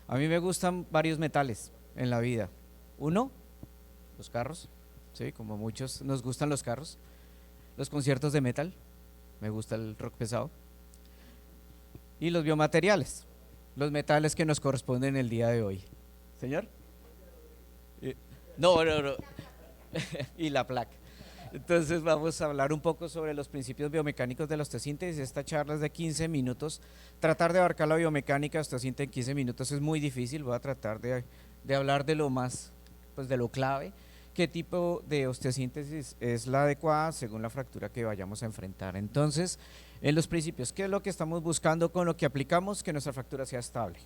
A mí me gustan varios metales en la vida. Uno, los carros, sí, como muchos nos gustan los carros. Los conciertos de metal, me gusta el rock pesado. Y los biomateriales, los metales que nos corresponden el día de hoy. ¿Señor? No, no, no. Y la placa. Entonces vamos a hablar un poco sobre los principios biomecánicos de la osteosíntesis. Esta charla es de 15 minutos. Tratar de abarcar la biomecánica de osteosíntesis en 15 minutos es muy difícil. Voy a tratar de hablar de lo más, pues de lo clave. ¿Qué tipo de osteosíntesis es la adecuada según la fractura que vayamos a enfrentar? Entonces, en los principios, ¿qué es lo que estamos buscando con lo que aplicamos? Que nuestra fractura sea estable.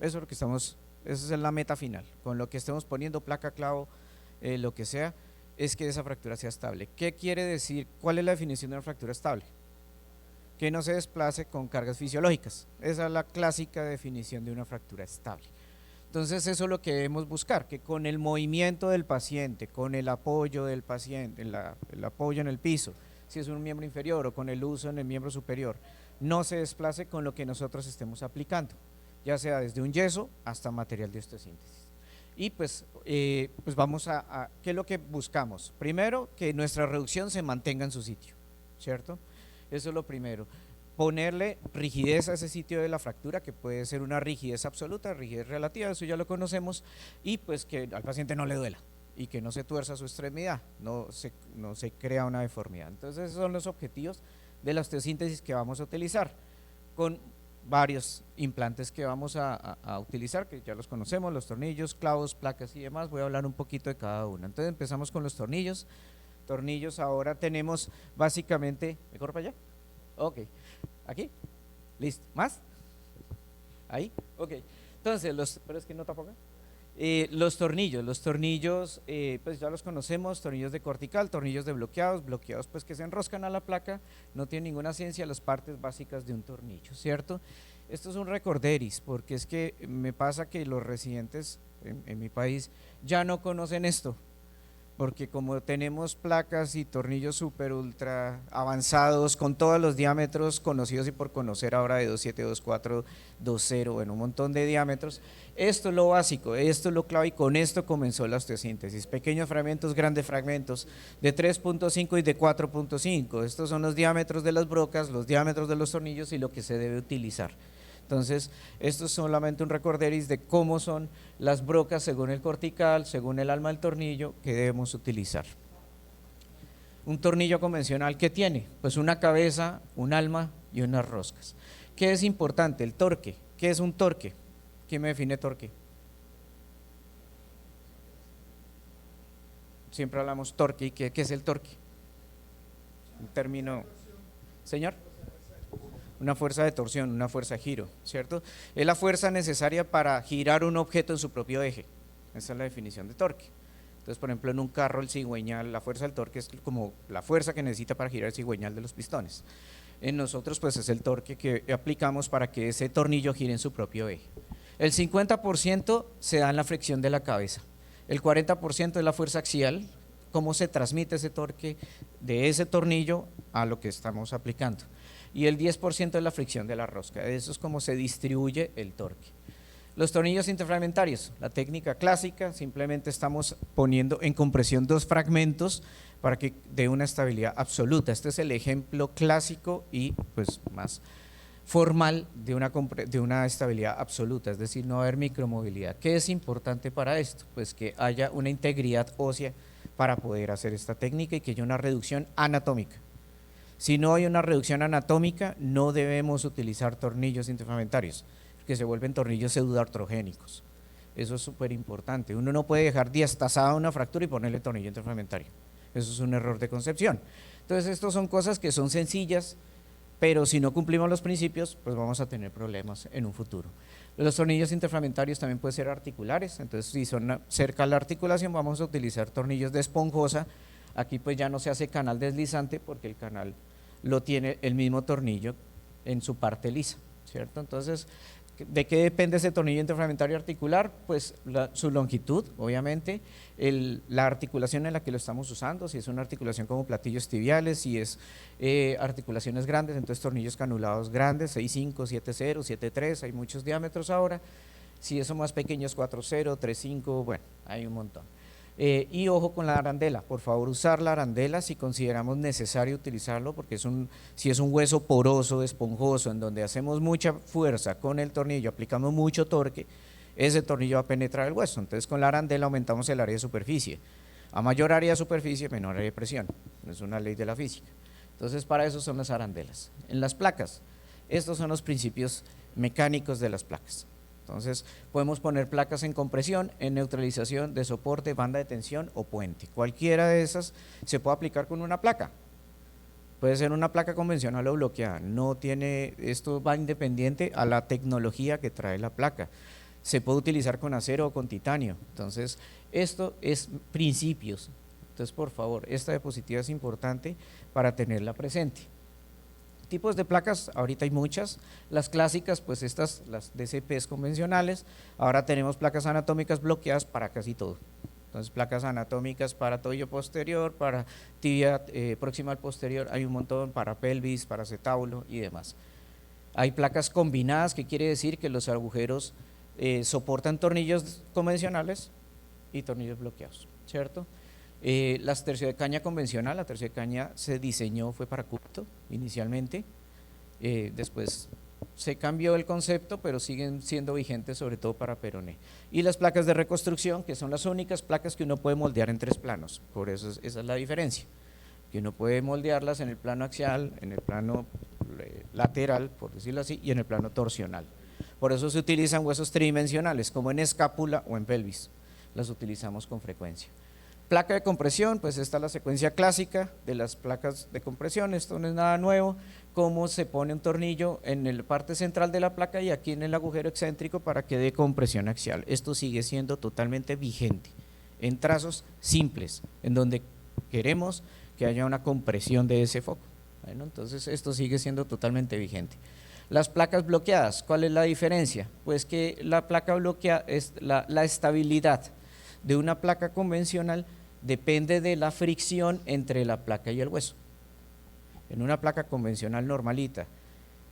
Eso es lo que estamos, esa es la meta final. Con lo que estemos poniendo, placa, clavo, lo que sea, es que esa fractura sea estable. ¿Qué quiere decir? ¿Cuál es la definición de una fractura estable? Que no se desplace con cargas fisiológicas. Esa es la clásica definición de una fractura estable. Entonces eso es lo que debemos buscar, que con el movimiento del paciente, con el apoyo del paciente, el apoyo en el piso, si es un miembro inferior o con el uso en el miembro superior, no se desplace con lo que nosotros estemos aplicando, ya sea desde un yeso hasta material de osteosíntesis. Y pues vamos ¿qué es lo que buscamos? Primero, que nuestra reducción se mantenga en su sitio, ¿cierto? Eso es lo primero. Ponerle rigidez a ese sitio de la fractura, que puede ser una rigidez absoluta, rigidez relativa, eso ya lo conocemos, y pues que al paciente no le duela y que no se tuerza su extremidad, no se crea una deformidad. Entonces esos son los objetivos de la osteosíntesis que vamos a utilizar, con varios implantes que vamos a utilizar, que ya los conocemos, los tornillos, clavos, placas y demás. Voy a hablar un poquito de cada uno. Entonces empezamos con los tornillos. Tornillos, ahora tenemos básicamente, ¿me corro para allá? Ok, aquí, listo, ¿más? Ahí, ok. Entonces, pero es que no tampoco. Los tornillos pues ya los conocemos, tornillos de cortical, tornillos de bloqueados pues que se enroscan a la placa, no tiene ninguna ciencia, las partes básicas de un tornillo, ¿cierto? Esto es un recorderis, porque es que me pasa que los residentes en mi país ya no conocen esto, porque como tenemos placas y tornillos super ultra avanzados con todos los diámetros conocidos y por conocer ahora de 2.7, 2.4, 2.0, bueno, un montón de diámetros, esto es lo básico, esto es lo clave y con esto comenzó la osteosíntesis, pequeños fragmentos, grandes fragmentos de 3.5 y de 4.5, estos son los diámetros de las brocas, los diámetros de los tornillos y lo que se debe utilizar. Entonces, esto es solamente un recorderis de cómo son las brocas según el cortical, según el alma del tornillo que debemos utilizar. Un tornillo convencional, ¿qué tiene? Pues una cabeza, un alma y unas roscas. ¿Qué es importante? El torque. ¿Qué es un torque? ¿Quién me define torque? Siempre hablamos torque. ¿Y qué es el torque? Un término… ¿Señor? Una fuerza de torsión, una fuerza de giro, ¿cierto? Es la fuerza necesaria para girar un objeto en su propio eje. Esa es la definición de torque. Entonces, por ejemplo, en un carro el cigüeñal, la fuerza del torque es como la fuerza que necesita para girar el cigüeñal de los pistones. En nosotros, pues es el torque que aplicamos para que ese tornillo gire en su propio eje. El 50% se da en la fricción de la cabeza. El 40% es la fuerza axial, cómo se transmite ese torque de ese tornillo a lo que estamos aplicando. Y el 10% es la fricción de la rosca, eso es como se distribuye el torque. Los tornillos interfragmentarios, la técnica clásica, simplemente estamos poniendo en compresión dos fragmentos para que dé una estabilidad absoluta. Este es el ejemplo clásico y pues más formal de una estabilidad absoluta, es decir, no va a haber micromovilidad. ¿Qué es importante para esto? Pues que haya una integridad ósea para poder hacer esta técnica y que haya una reducción anatómica. Si no hay una reducción anatómica, no debemos utilizar tornillos interfragmentarios, que se vuelven tornillos pseudoartrogénicos. Eso es súper importante. Uno no puede dejar diastazada una fractura y ponerle tornillo interfragmentario. Eso es un error de concepción. Entonces, estas son cosas que son sencillas, pero si no cumplimos los principios, pues vamos a tener problemas en un futuro. Los tornillos interfragmentarios también pueden ser articulares, entonces si son cerca a la articulación vamos a utilizar tornillos de esponjosa. Aquí pues ya no se hace canal deslizante porque el canal lo tiene el mismo tornillo en su parte lisa, ¿cierto? Entonces, ¿de qué depende ese tornillo interfragmentario articular? Pues su longitud, obviamente, la articulación en la que lo estamos usando, si es una articulación como platillos tibiales, si es articulaciones grandes, entonces tornillos canulados grandes, 6.5, 7.0, 7.3, hay muchos diámetros ahora. Si eso más pequeño es 4.0, 3.5, bueno, hay un montón. Y ojo con la arandela, por favor usar la arandela si consideramos necesario utilizarlo, porque si es un hueso poroso, esponjoso, en donde hacemos mucha fuerza con el tornillo, aplicamos mucho torque, ese tornillo va a penetrar el hueso. Entonces con la arandela aumentamos el área de superficie. A mayor área de superficie, menor área de presión. Es una ley de la física. Entonces para eso son las arandelas. En las placas, estos son los principios mecánicos de las placas. Entonces podemos poner placas en compresión, en neutralización, de soporte, banda de tensión o puente. Cualquiera de esas se puede aplicar con una placa. Puede ser una placa convencional o bloqueada. Esto va independiente a la tecnología que trae la placa. Se puede utilizar con acero o con titanio. Entonces esto es principios. Entonces por favor, esta diapositiva es importante para tenerla presente. Tipos de placas, ahorita hay muchas, las clásicas, pues estas, las DCPs convencionales. Ahora tenemos placas anatómicas bloqueadas para casi todo. Entonces placas anatómicas para tobillo posterior, para tibia proximal posterior, hay un montón, para pelvis, para acetábulo y demás. Hay placas combinadas, que quiere decir que los agujeros soportan tornillos convencionales y tornillos bloqueados, ¿cierto? Las tercio de caña convencional, la tercio de caña se diseñó, fue para cúbito inicialmente, después se cambió el concepto, pero siguen siendo vigentes sobre todo para peroné. Y las placas de reconstrucción, que son las únicas placas que uno puede moldear en 3 planos, por eso esa es la diferencia, que uno puede moldearlas en el plano axial, en el plano lateral, por decirlo así, y en el plano torsional. Por eso se utilizan huesos tridimensionales, como en escápula o en pelvis, las utilizamos con frecuencia. Placa de compresión, pues esta es la secuencia clásica de las placas de compresión, esto no es nada nuevo, cómo se pone un tornillo en la parte central de la placa y aquí en el agujero excéntrico para que dé compresión axial. Esto sigue siendo totalmente vigente, en trazos simples, en donde queremos que haya una compresión de ese foco. Bueno, entonces esto sigue siendo totalmente vigente. Las placas bloqueadas, ¿cuál es la diferencia? Pues que la placa bloqueada es la estabilidad de una placa convencional depende de la fricción entre la placa y el hueso. En una placa convencional normalita,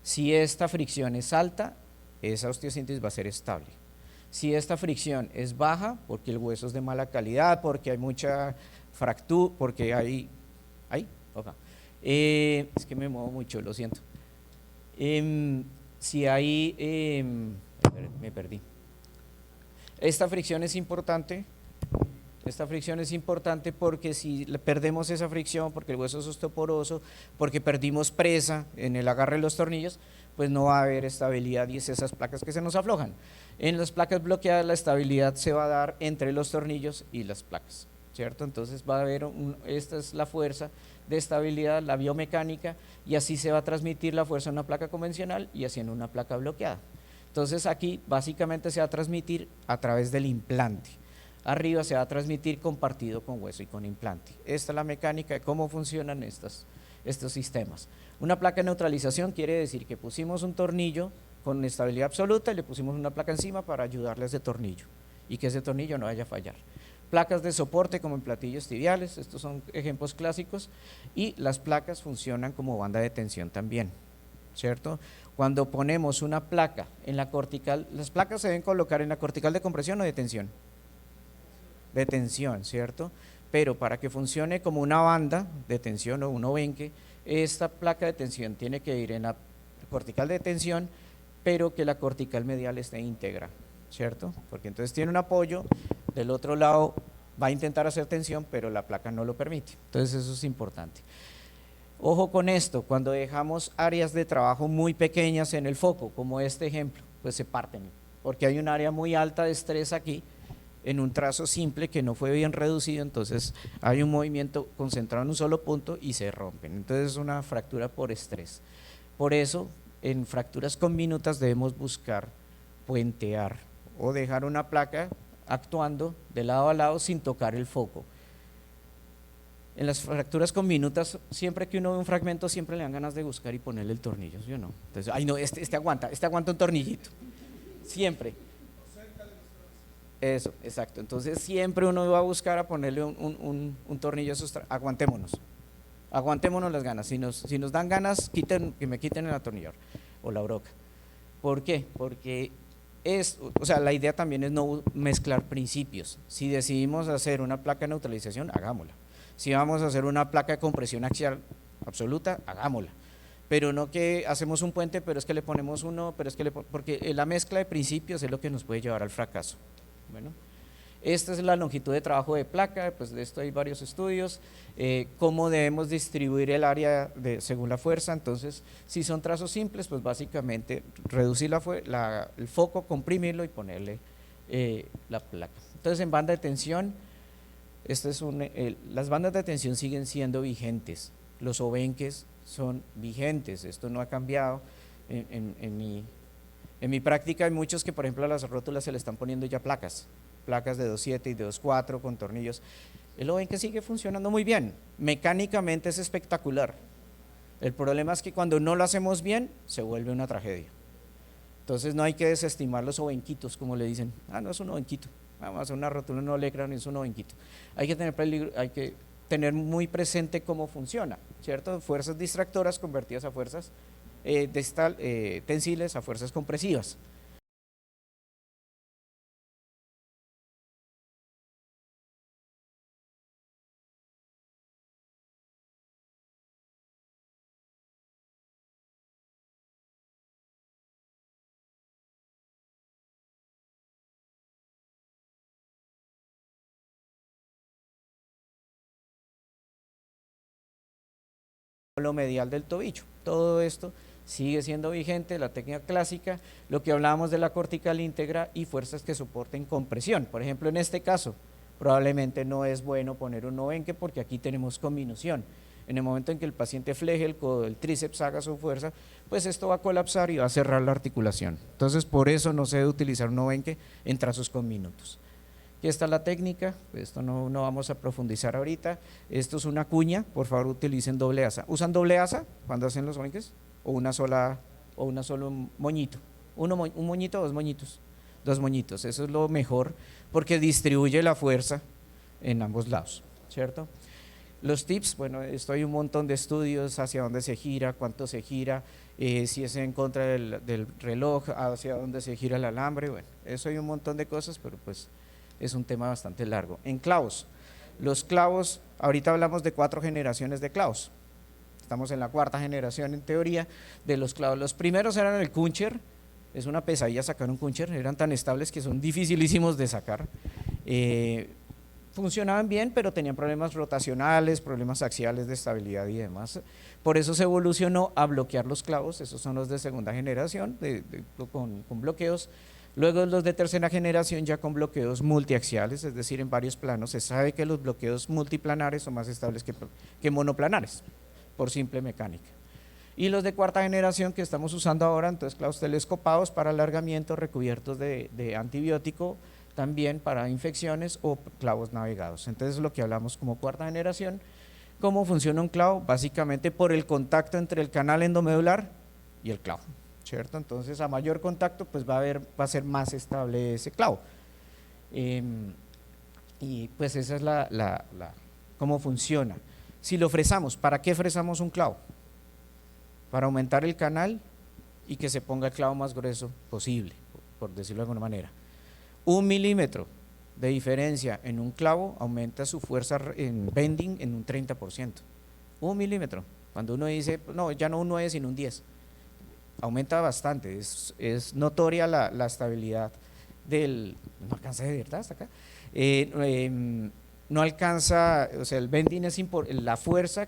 si esta fricción es alta, esa osteosíntesis va a ser estable. Si esta fricción es baja, porque el hueso es de mala calidad, porque hay mucha fractura, porque hay es que me muevo mucho, lo siento. Si hay, me perdí. Esta fricción es importante. Esta fricción es importante porque si perdemos esa fricción, porque el hueso es osteoporoso, porque perdimos presa en el agarre de los tornillos, pues no va a haber estabilidad y es esas placas que se nos aflojan. En las placas bloqueadas la estabilidad se va a dar entre los tornillos y las placas, ¿cierto? Entonces va a haber, esta es la fuerza de estabilidad, la biomecánica, y así se va a transmitir la fuerza en una placa convencional y así en una placa bloqueada. Entonces aquí básicamente se va a transmitir a través del implante. Arriba se va a transmitir compartido con hueso y con implante. Esta es la mecánica de cómo funcionan estos sistemas. Una placa de neutralización quiere decir que pusimos un tornillo con estabilidad absoluta y le pusimos una placa encima para ayudarle a ese tornillo y que ese tornillo no vaya a fallar. Placas de soporte como en platillos tibiales, estos son ejemplos clásicos, y las placas funcionan como banda de tensión también, ¿cierto? Cuando ponemos una placa en la cortical, las placas se deben colocar en la cortical de compresión o de tensión. De tensión, ¿cierto? Pero para que funcione como una banda de tensión o uno ven que esta placa de tensión tiene que ir en la cortical de tensión, pero que la cortical medial esté íntegra, ¿cierto? Porque entonces tiene un apoyo, del otro lado va a intentar hacer tensión, pero la placa no lo permite. Entonces eso es importante. Ojo con esto, cuando dejamos áreas de trabajo muy pequeñas en el foco, como este ejemplo, pues se parten, porque hay un área muy alta de estrés aquí, en un trazo simple que no fue bien reducido, entonces hay un movimiento concentrado en un solo punto y se rompen. Entonces es una fractura por estrés. Por eso en fracturas conminutas debemos buscar puentear o dejar una placa actuando de lado a lado sin tocar el foco. En las fracturas conminutas, siempre que uno ve un fragmento, siempre le dan ganas de buscar y ponerle el tornillo, ¿sí o no? Entonces, ay no, este aguanta un tornillito, siempre. Eso, exacto. Entonces siempre uno va a buscar a ponerle un tornillo a esos, aguantémonos las ganas. Si nos dan ganas, que me quiten el atornillador o la broca. ¿Por qué? Porque O sea, la idea también es no mezclar principios. Si decidimos hacer una placa de neutralización, hagámosla. Si vamos a hacer una placa de compresión axial absoluta, hagámosla. Pero no que hacemos un puente, pero es que le ponemos uno, pero es que porque la mezcla de principios es lo que nos puede llevar al fracaso. Bueno, esta es la longitud de trabajo de placa, pues de esto hay varios estudios, cómo debemos distribuir el área según la fuerza. Entonces, si son trazos simples, pues básicamente reducir el foco, comprimirlo y ponerle la placa. Entonces, en banda de tensión, las bandas de tensión siguen siendo vigentes, los obenques son vigentes, esto no ha cambiado. En mi práctica hay muchos que, por ejemplo, a las rótulas se le están poniendo ya placas de 2.7 y de 2.4 con tornillos. El obenque sigue funcionando muy bien, mecánicamente es espectacular. El problema es que cuando no lo hacemos bien, se vuelve una tragedia. Entonces no hay que desestimar los obenquitos, como le dicen. No es un obenquito, vamos a hacer una rótula, no le crean, es un obenquito. Hay que tener muy presente cómo funciona, ¿cierto? Fuerzas distractoras convertidas a fuerzas tensiles, a fuerzas compresivas. Lo medial del tobillo, todo esto sigue siendo vigente, la técnica clásica, lo que hablábamos de la cortical íntegra y fuerzas que soporten compresión. Por ejemplo, en este caso, probablemente no es bueno poner un obenque porque aquí tenemos conminución. En el momento en que el paciente fleje el codo, el tríceps haga su fuerza, pues esto va a colapsar y va a cerrar la articulación. Entonces, por eso no se debe utilizar un obenque en trazos conminutos. Aquí está la técnica, esto no vamos a profundizar ahorita. Esto es una cuña, por favor utilicen doble asa. ¿Usan doble asa cuando hacen los obenques? ¿O una sola, solo moñito? ¿Un moñito o dos moñitos? Dos moñitos, eso es lo mejor porque distribuye la fuerza en ambos lados, ¿cierto? Los tips, bueno, esto hay un montón de estudios, hacia dónde se gira, cuánto se gira, si es en contra del reloj, hacia dónde se gira el alambre, bueno, eso hay un montón de cosas, pero pues es un tema bastante largo. En clavos, los clavos, ahorita hablamos de 4 generaciones de clavos, estamos en la 4ª generación en teoría de los clavos. Los primeros eran el Kuncher, es una pesadilla sacar un Kuncher, eran tan estables que son dificilísimos de sacar. Funcionaban bien, pero tenían problemas rotacionales, problemas axiales de estabilidad y demás. Por eso se evolucionó a bloquear los clavos, esos son los de 2ª generación, con bloqueos. Luego los de 3ª generación ya con bloqueos multiaxiales, es decir, en varios planos. Se sabe que los bloqueos multiplanares son más estables que monoplanares, por simple mecánica. Y los de 4ª generación que estamos usando ahora, entonces clavos telescopados para alargamiento, recubiertos de antibiótico, también para infecciones o clavos navegados. Entonces lo que hablamos como 4ª generación. ¿Cómo funciona un clavo? Básicamente por el contacto entre el canal endomedular y el clavo, ¿cierto? Entonces a mayor contacto pues va a ser más estable ese clavo. Y pues esa es cómo funciona. Si lo fresamos, ¿para qué fresamos un clavo? Para aumentar el canal y que se ponga el clavo más grueso posible, por decirlo de alguna manera. 1 milímetro de diferencia en un clavo aumenta su fuerza en bending en un 30%. 1 milímetro. Cuando uno dice, no, ya no un 9 sino un 10, aumenta bastante, es notoria la estabilidad no alcanza de verdad hasta acá, no alcanza, o sea, el bending es la fuerza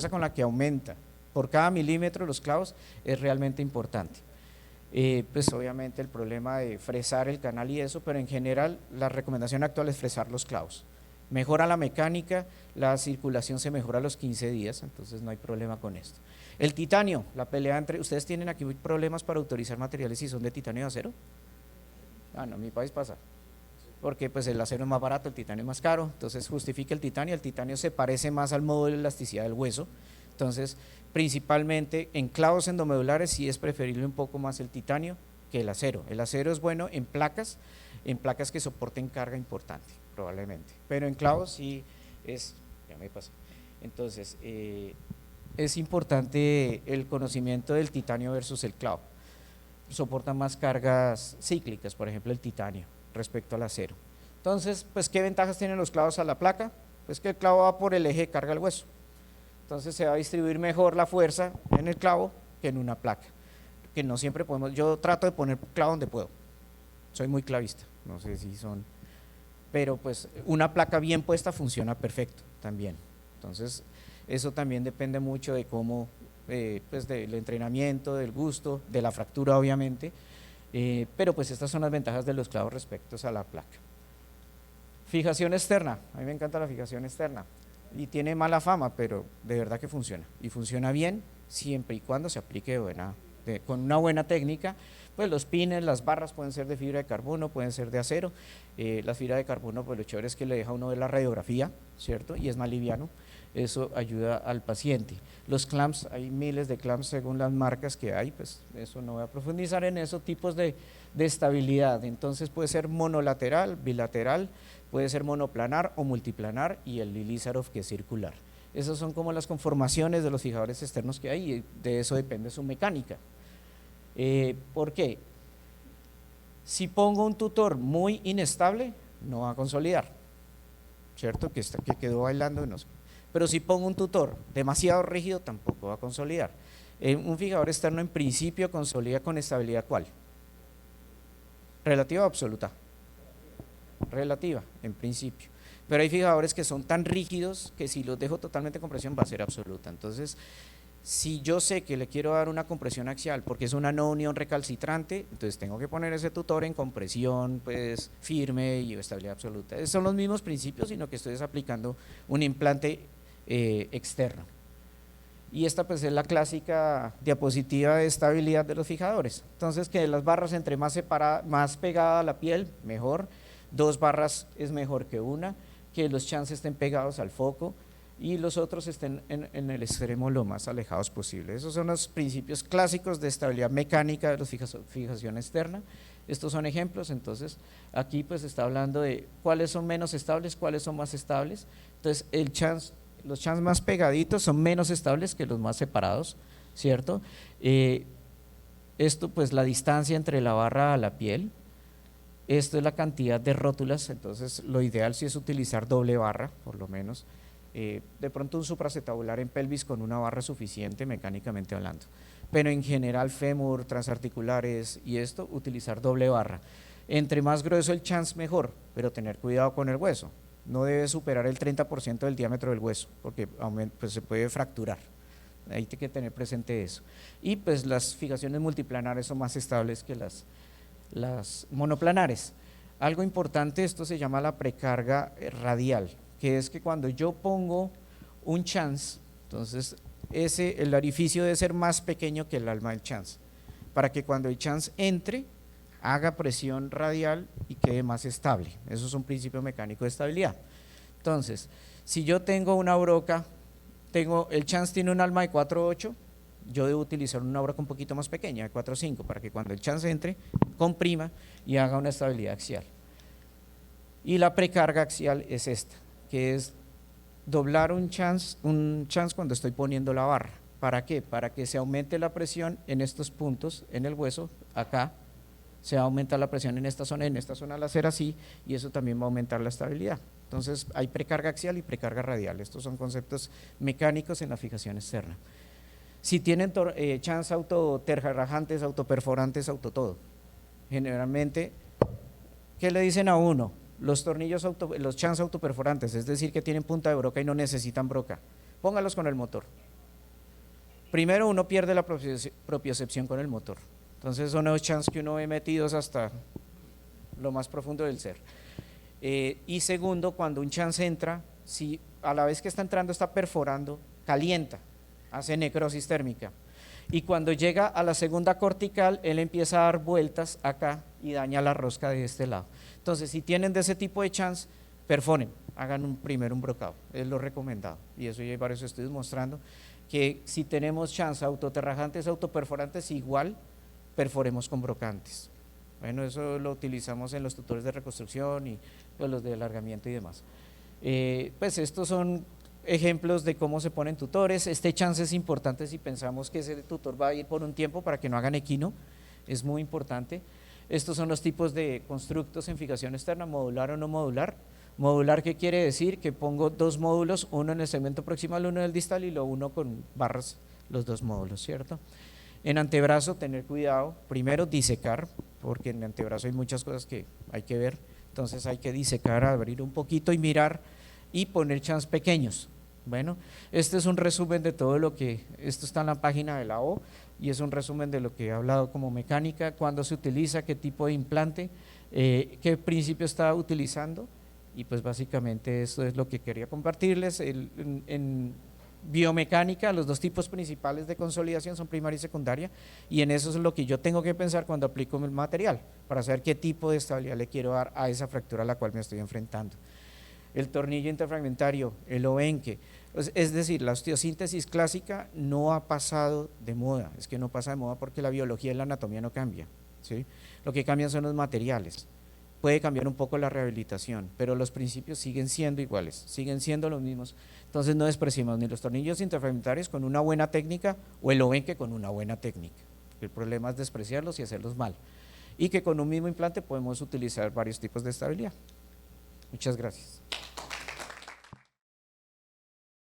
con la que aumenta por cada milímetro los clavos es realmente importante. Pues obviamente el problema de fresar el canal y eso, pero en general la recomendación actual es fresar los clavos. Mejora la mecánica, la circulación se mejora a los 15 días, entonces no hay problema con esto. El titanio, la pelea ¿ustedes tienen aquí problemas para autorizar materiales si son de titanio y acero? No, en mi país pasa, porque pues el acero es más barato, el titanio es más caro, entonces justifica el titanio se parece más al modo de elasticidad del hueso, entonces principalmente en clavos endomedulares sí es preferible un poco más el titanio que el acero. El acero es bueno en placas que soporten carga importante, probablemente, pero en clavos sí ya me pasó. Entonces es importante el conocimiento del titanio versus el clavo. soportan más cargas cíclicas, por ejemplo el titanio respecto al acero. Entonces, pues, ¿qué ventajas tienen los clavos a la placa? Pues que el clavo va por el eje de carga del hueso. Entonces se va a distribuir mejor la fuerza en el clavo que en una placa. Que no siempre podemos, yo trato de poner clavo donde puedo. Soy muy clavista, no sé si son, pero pues una placa bien puesta funciona perfecto también. Entonces, eso también depende mucho de cómo, pues del entrenamiento, del gusto, de la fractura obviamente, pero pues estas son las ventajas de los clavos respecto a la placa. Fijación externa, a mí me encanta la fijación externa y tiene mala fama, pero de verdad que funciona y funciona bien siempre y cuando se aplique con una buena técnica. Pues los pines, las barras pueden ser de fibra de carbono, pueden ser de acero. La fibra de carbono, pues lo chévere es que le deja a uno ver la radiografía, ¿cierto? Y es más liviano, eso ayuda al paciente. Los clamps, hay miles de clamps según las marcas que hay, pues eso no voy a profundizar en esos tipos de estabilidad. Entonces puede ser monolateral, bilateral, puede ser monoplanar o multiplanar, y el Lizarov, que es circular. Esas son como las conformaciones de los fijadores externos que hay, y de eso depende su mecánica. ¿Por qué? Si pongo un tutor muy inestable, no va a consolidar, ¿cierto? Que quedó bailando, no sé. Pero si pongo un tutor demasiado rígido, tampoco va a consolidar. Un fijador externo en principio consolida con estabilidad, ¿cuál? ¿Relativa o absoluta? Relativa, en principio. Pero hay fijadores que son tan rígidos que si los dejo totalmente en compresión va a ser absoluta. Entonces, si yo sé que le quiero dar una compresión axial porque es una no unión recalcitrante, entonces tengo que poner ese tutor en compresión pues firme y estabilidad absoluta. Esos son los mismos principios, sino que estoy aplicando un implante externo. Y esta pues es la clásica diapositiva de estabilidad de los fijadores. Entonces, que las barras entre más pegada a la piel, mejor. 2 barras es mejor que una, que los chans estén pegados al foco y los otros estén en el extremo lo más alejados posible. Esos son los principios clásicos de estabilidad mecánica de la fijación externa. Estos son ejemplos. Entonces aquí pues está hablando de cuáles son menos estables, cuáles son más estables. Entonces los chans más pegaditos son menos estables que los más separados, ¿cierto? Esto pues la distancia entre la barra a la piel. Esto es la cantidad de rótulas, entonces lo ideal sí es utilizar doble barra, por lo menos. De pronto un supracetabular en pelvis con una barra suficiente mecánicamente hablando, pero en general fémur, transarticulares y esto, utilizar doble barra. Entre más grueso el chance mejor, pero tener cuidado con el hueso, no debe superar el 30% del diámetro del hueso, porque pues se puede fracturar, hay que tener presente eso. Y pues las fijaciones multiplanares son más estables que las monoplanares. Algo importante, esto se llama la precarga radial, que es que cuando yo pongo un chance, entonces el orificio debe ser más pequeño que el alma del chance, para que cuando el chance entre, haga presión radial y quede más estable. Eso es un principio mecánico de estabilidad. Entonces, si yo tengo una broca, el chance tiene un alma de 4,8, yo debo utilizar una broca un poquito más pequeña, de 4,5, para que cuando el chance entre, comprima y haga una estabilidad axial. Y la precarga axial es esta, que es doblar un chance cuando estoy poniendo la barra. ¿Para qué? Para que se aumente la presión en estos puntos, en el hueso, acá, se va a aumentar la presión en esta zona al hacer así, y eso también va a aumentar la estabilidad. Entonces hay precarga axial y precarga radial, estos son conceptos mecánicos en la fijación externa. Si tienen chance autoterrajantes, autoperforantes, autotodo, generalmente, ¿qué le dicen a uno? Los tornillos, los chance autoperforantes, es decir, que tienen punta de broca y no necesitan broca, póngalos con el motor. Primero uno pierde la propiocepción con el motor, entonces son los chance que uno ve metidos hasta lo más profundo del ser. Y segundo, cuando un chance entra, si a la vez que está entrando está perforando, calienta, hace necrosis térmica, y cuando llega a la segunda cortical, él empieza a dar vueltas acá y daña la rosca de este lado. Entonces, si tienen de ese tipo de chance, perforen, hagan primero un brocado, es lo recomendado, y eso ya hay varios estudios mostrando que si tenemos chance autoterrajantes, autoperforantes, igual perforemos con brocantes. Bueno, eso lo utilizamos en los tutores de reconstrucción y pues, los de alargamiento y demás. Pues estos son ejemplos de cómo se ponen tutores. Este chance es importante si pensamos que ese tutor va a ir por un tiempo para que no hagan equino. es muy importante. Estos son los tipos de constructos en fijación externa, modular o no modular. Modular, ¿qué quiere decir? Que pongo dos módulos, uno en el segmento proximal, uno en el distal y lo uno con barras, los dos módulos, ¿cierto? En antebrazo, tener cuidado, primero disecar, porque en el antebrazo hay muchas cosas que hay que ver, entonces hay que disecar, abrir un poquito y mirar y poner chans pequeños. Bueno, este es un resumen de todo lo que, esto está en la página de la O y es un resumen de lo que he hablado como mecánica, cuándo se utiliza, qué tipo de implante, qué principio está utilizando y pues básicamente eso es lo que quería compartirles. En biomecánica, los dos tipos principales de consolidación son primaria y secundaria y en eso es lo que yo tengo que pensar cuando aplico el material, para saber qué tipo de estabilidad le quiero dar a esa fractura a la cual me estoy enfrentando. El tornillo interfragmentario, el obenque, es decir, la osteosíntesis clásica no ha pasado de moda, es que no pasa de moda porque la biología y la anatomía no cambia, ¿sí? Lo que cambian son los materiales. Puede cambiar un poco la rehabilitación, pero los principios siguen siendo iguales, siguen siendo los mismos. Entonces no despreciemos ni los tornillos interfragmentarios con una buena técnica o el obenque con una buena técnica. El problema es despreciarlos y hacerlos mal. Y que con un mismo implante podemos utilizar varios tipos de estabilidad. Muchas gracias.